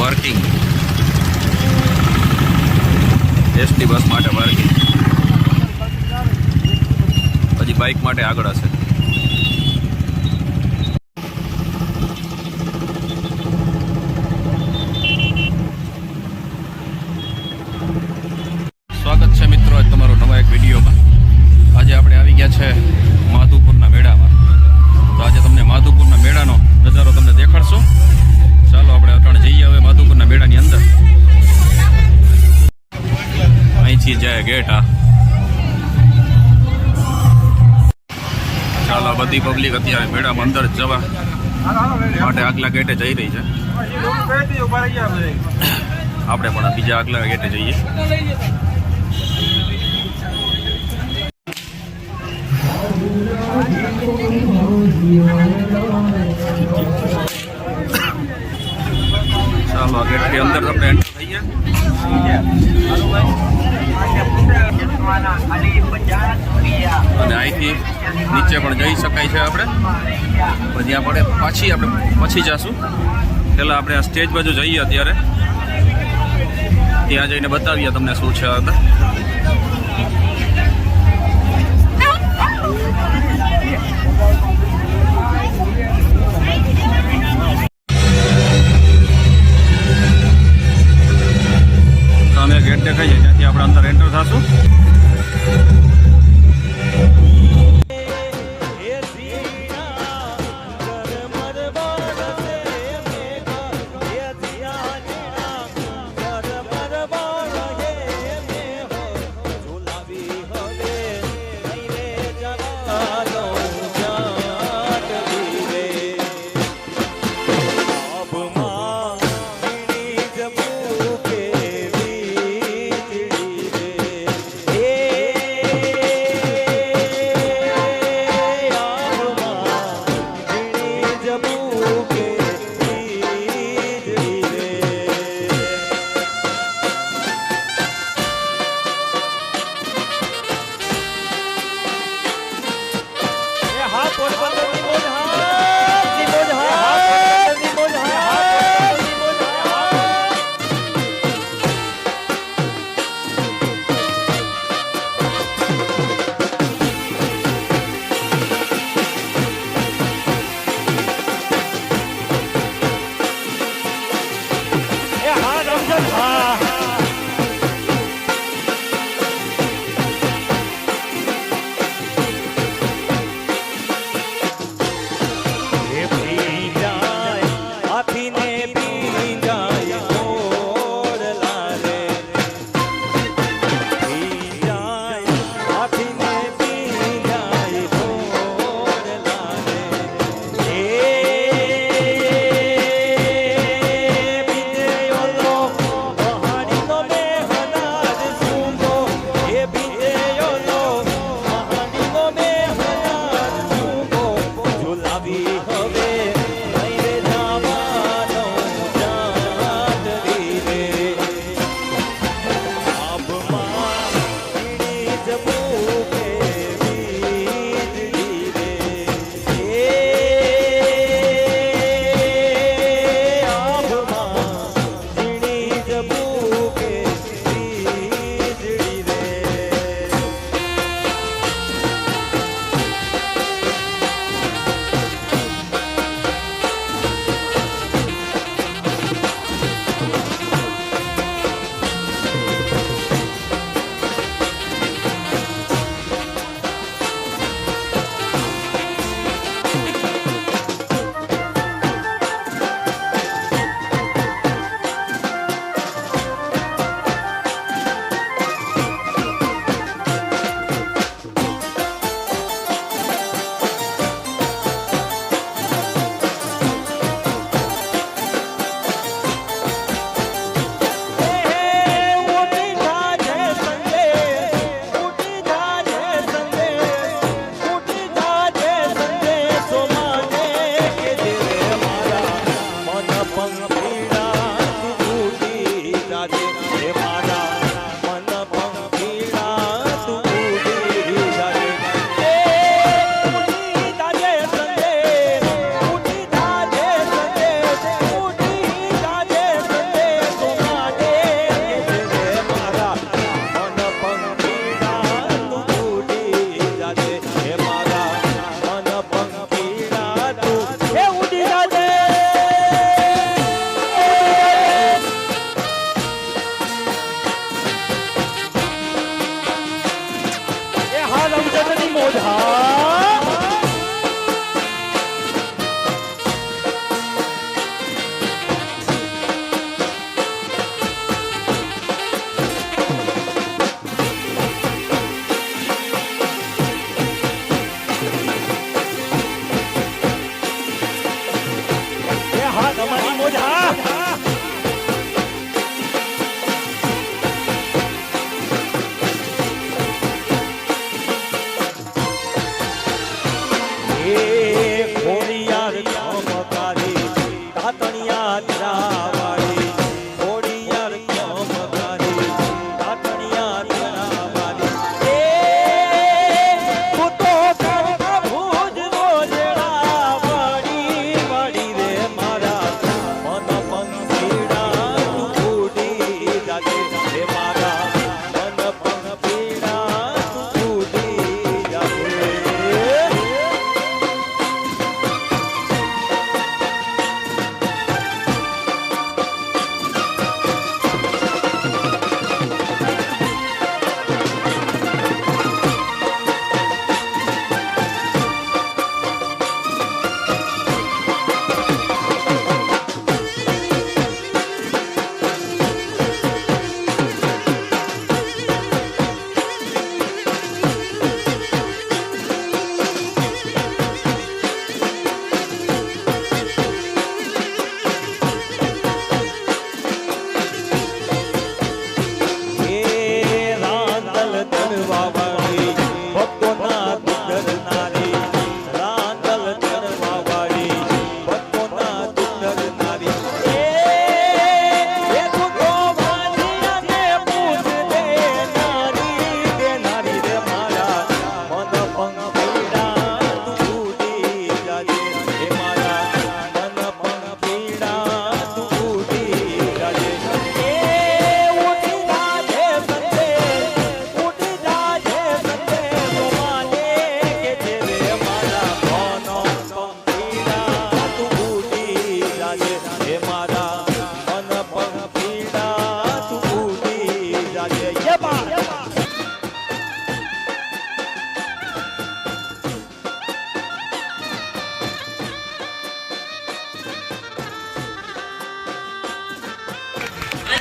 Parking, ST bus માટે parking, હજી bike માટે આગળ હશે. સ્વાગત છે મિત્રો આજ તમારો નવા એક વિડીયોમાં. આજે આપણે આવી ગયા છે માધુપુરના મેળામાં. તો આજે તમને માધુપુરના મેળાનો નજારો તમને દેખાડશો. ચાલો આપણે અટાણે જઈએ હવે માધુપુરના મેળાની અંદર. અહીંથી જાય ગેટ. ચાલો બધી પબ્લિક અત્યારે મેળામાં અંદર જવા માટે આગલા ગેટે જઈ રહી છે. આપણે પણ બીજા આગલા ગેટે જઈએ. ચાલો આ ગેટની અંદર આપણે એન્ટર થઈએ અને અહીંથી નીચે પણ જઈ શકાય છે આપણે. પણ ત્યાં પડે આપણે પછી જઈશું. પહેલાં આપણે આ સ્ટેજ બાજુ જઈએ અત્યારે. ત્યાં જઈને બતાવીએ તમને શું છે અંદર. અમે ગેટ દેખાઈએ ત્યાંથી આપણે અંદર એન્ટર થશું.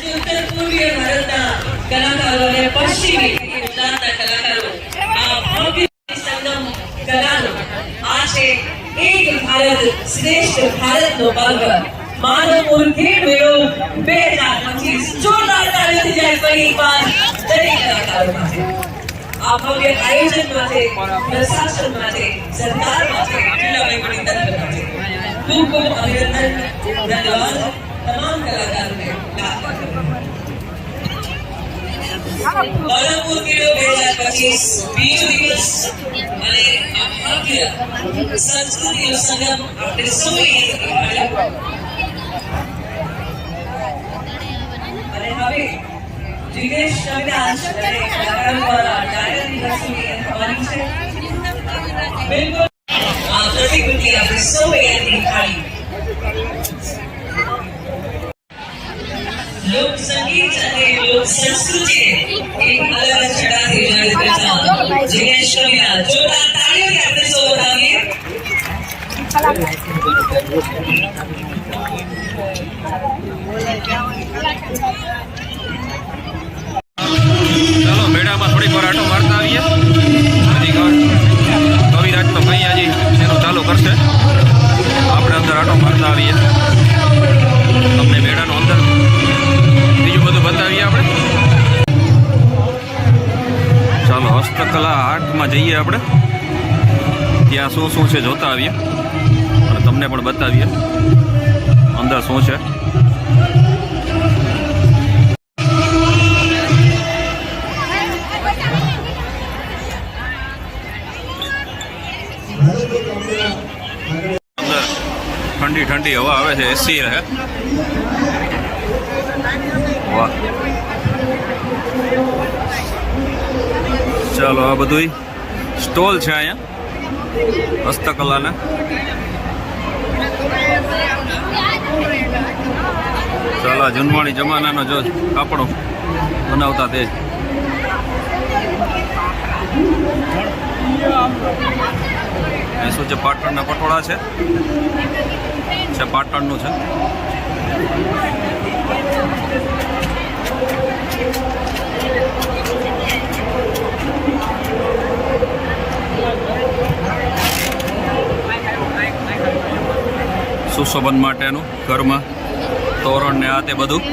આજે ઉત્તર પૂર્વીય ભારતના કલાકારો અને પશ્ચિમી ગુજરાતના કલાકારો આ ભવ્ય સંગમ કલાનો આ છે એક ભારત શ્રેષ્ઠ ભારતનો પર્વ માધવપુર ખેડ મેળો 2025 જોરદાર તાળીઓથી જાય ફરી એકવાર દરેક કલાકારો માટે આ ભવ્ય આયોજન માટે પ્રશાસન માટે સરકાર માટે જિલ્લા વહીવટી તંત્ર માટે ખૂબ ખૂબ અભિનંદન ધન્યવાદ તમામ કલાકારોને માધવપુર મેળો 2025 બીજો દિવસ અને આ ભવ્ય સંસ્કૃતિનો સંગમ આપણે સૌએ નિહાળ્યો અને હવે જિગ્નેશ કવિરાજ અને કલાકારો દ્વારા ડાયરાની રસોઈ થવાની છે બિલકુલ આ પ્રતિકૃતિ આપણે સૌએ નિહાળી લોક સંગીત અને લોક સંસ્કૃતિ એક અલગ છટાથી ઉજાગર કરતા જિગ્નેશ કવિરાજ જોરદાર તાળીઓથી આપણે સૌ વધાવીએ ચાલો મેળામાં થોડીક વાર આટો મારતા આવીએ. હજી કવિરાજ તો કઈ હજી એનું ચાલુ કરશે. આપણે અંદર આટો મારતા આવીએ, તમને મેળાનો અંદર બીજું બધું બતાવીએ આપણે. ચાલો હસ્તકલા હાટમાં જઈએ આપણે, ત્યાં શું શું છે જોતા આવીએ અને તમને પણ બતાવીએ અંદર શું છે. ઠંડી ઠંડી હવા આવે છે, એસી રહે. વાહ, ચાલો આ બધું સ્ટોલ છે અહીંયા હસ્તકલાના. ચાલો જૂનવાણી જમાનાનો જો કાપડો બનાવતા તે શું છે, પાટણના પટોળા છે, પાટણનું છે. સુશોભન માટેનું ઘરમાં તોરણ ને આ તે બધું.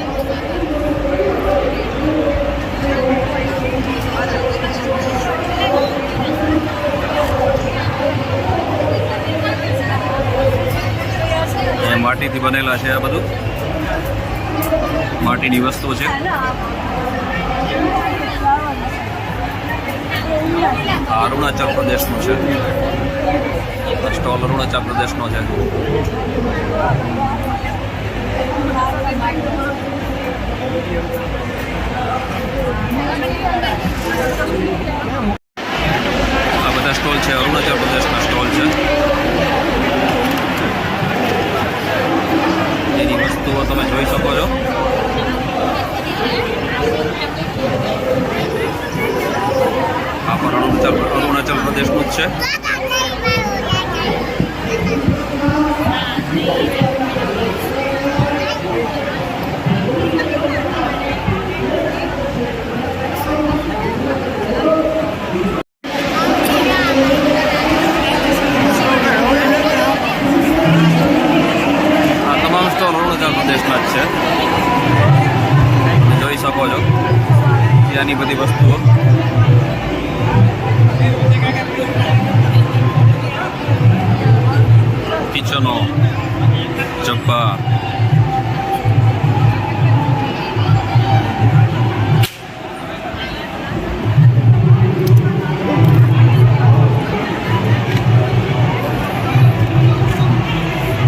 માટીથી બનેલા છે આ બધું, માટીની વસ્તુ છે. આ અરુણાચલ પ્રદેશનું છે, સ્ટોલ અરુણાચલ પ્રદેશનો છે. આ બધા સ્ટોલ છે, અરુણાચલ પ્રદેશના સ્ટોલ છે. એની વસ્તુઓ તમે જોઈ શકો છો. આ પણ અરુણાચલ પ્રદેશનું જ છે. અરુણાચલ પ્રદેશના જ છે, જોઈ શકો છો ત્યાંની બધી વસ્તુઓ. કિચનો, ચપ્પા,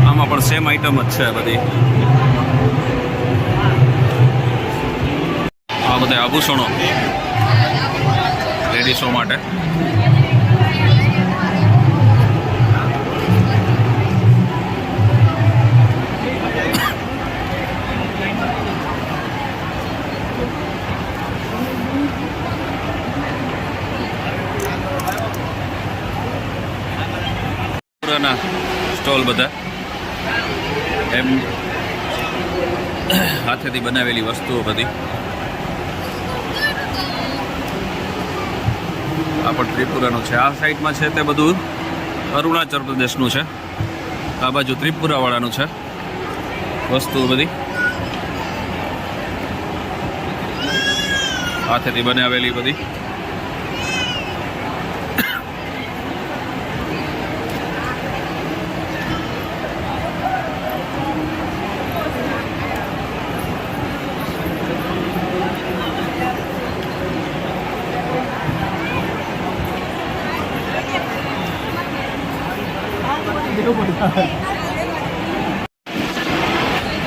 આમાં પણ સેમ આઈટમ જ છે બધી. આ બધા આભૂષણો લેડીસો માટે. સ્ટોલ બધા એમ હાથેથી બનાવેલી વસ્તુઓ બધી. આ પણ ત્રિપુરાનું છે. આ સાઈડમાં છે તે બધું અરુણાચલ પ્રદેશનું છે. આ બાજુ ત્રિપુરાવાળાનું છે વસ્તુઓ બધી. હાથેથી બનાવેલી બધી.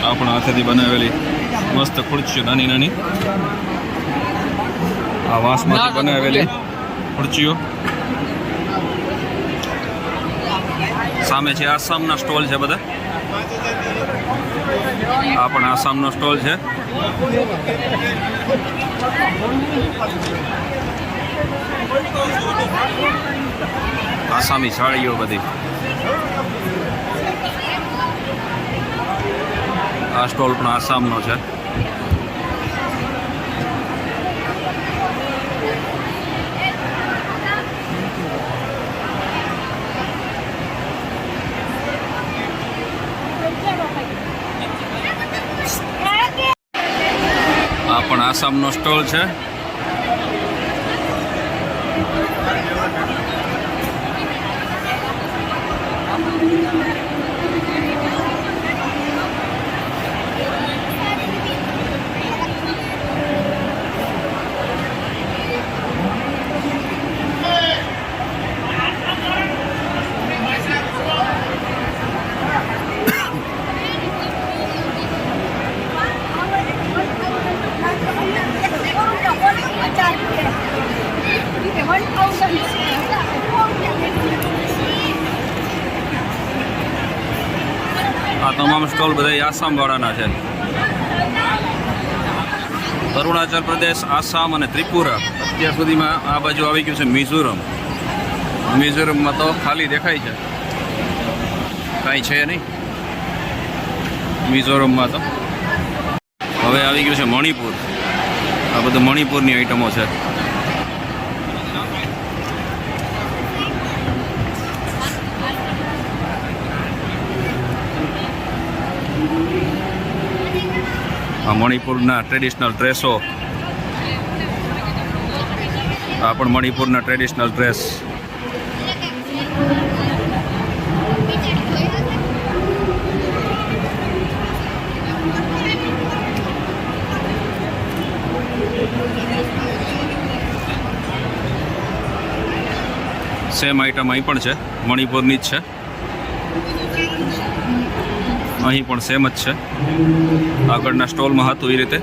આ પણ હાથેથી બનાવેલી મસ્ત ખુરશીઓ નાની નાની. આ વાંસમાંથી બનાવેલી ખુરશીઓ. સામે છે આસામના સ્ટોલ છે બધા. આ પણ આસામનો સ્ટોલ છે. આસામી સાડીઓ બધી. આ સ્ટોલ પણ આસામનો છે. આ પણ આસામનો સ્ટોલ છે. આ તમામ સ્ટોલ બધા આસામવાળાના છે. અરુણાચલ પ્રદેશ, આસામ અને ત્રિપુરા. અત્યાર સુધીમાં આ બાજુ આવી ગયું છે મિઝોરમ. મિઝોરમમાં તો ખાલી દેખાય છે, કાંઈ છે નહીં મિઝોરમમાં તો. હવે આવી ગયું છે મણિપુર. આ બધું મણિપુરની આઈટમો છે. આ મણિપુરના ટ્રેડિશનલ ડ્રેસો. આ પણ મણિપુરના ટ્રેડિશનલ ડ્રેસ. સેમ આઈટમ અહીં પણ છે, મણિપુરની જ છે. અહીં પણ સેમ જ છે. આગળના સ્ટોલમાં હતું એ રીતે.